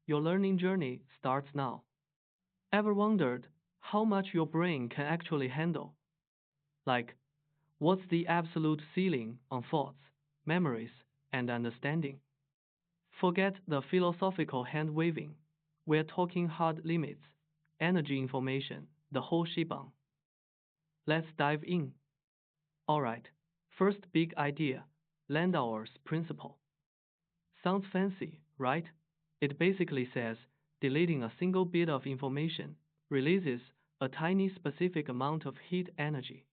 your learning journey starts now. Ever wondered how much your brain can actually handle? Like, what's the absolute ceiling on thoughts, memories, and understanding? Forget the philosophical hand waving. We're talking hard limits, energy information, the whole shebang. Let's dive in. Alright, first big idea, Landauer's principle. Sounds fancy, right? It basically says deleting a single bit of information releases a tiny specific amount of heat energy.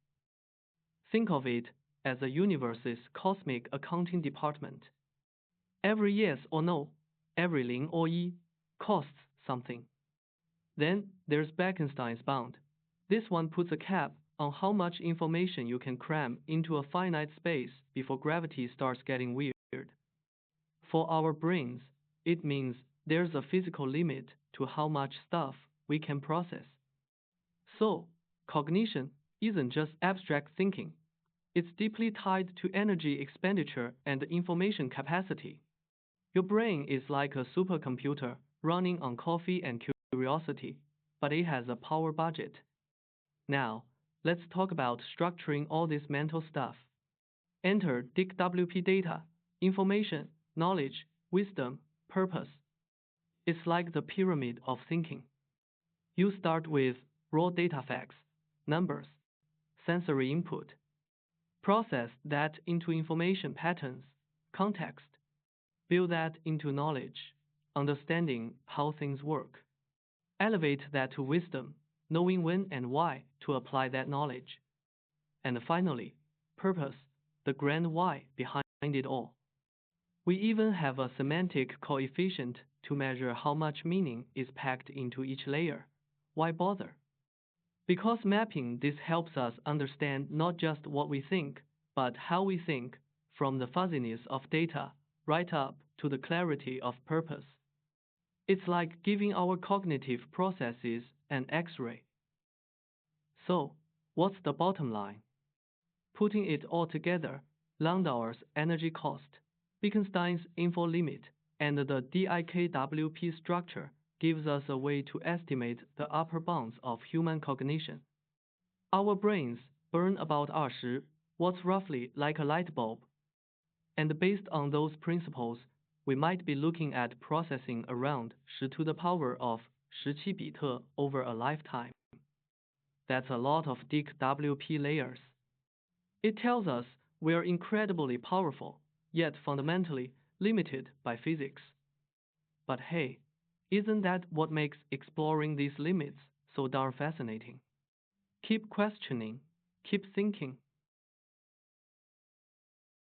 Think of it as the universe's cosmic accounting department. Every yes or no, every 零 or 一 costs something. Then there's Bekenstein's bound. This one puts a cap on how much information you can cram into a finite space before gravity starts getting weird. For our brains, it means there's a physical limit to how much stuff we can process. So, cognition isn't just abstract thinking, it's deeply tied to energy expenditure and information capacity. Your brain is like a supercomputer running on coffee and curiosity, but it has a power budget. Now, let's talk about structuring all this mental stuff. Enter DIC-WP data, information, knowledge, wisdom, purpose. It's like the pyramid of thinking. You start with raw data facts, numbers, sensory input. Process that into information patterns, context. Build that into knowledge, understanding how things work. Elevate that to wisdom, knowing when and why to apply that knowledge. And finally, purpose, the grand why behind it all. We even have a semantic coefficient to measure how much meaning is packed into each layer. Why bother? Because mapping this helps us understand not just what we think, but how we think, from the fuzziness of data right up to the clarity of purpose. It's like giving our cognitive processes an X-ray. So, what's the bottom line? Putting it all together, Landauer's energy cost, Bekenstein's info limit, and the DIKWP structure gives us a way to estimate the upper bounds of human cognition. Our brains burn about 20, what's roughly like a light bulb. And based on those principles, we might be looking at processing around 10 to the power of 17 beta over a lifetime. That's a lot of DIC-WP layers. It tells us we're incredibly powerful, yet fundamentally limited by physics. But hey, isn't that what makes exploring these limits so darn fascinating? Keep questioning, keep thinking,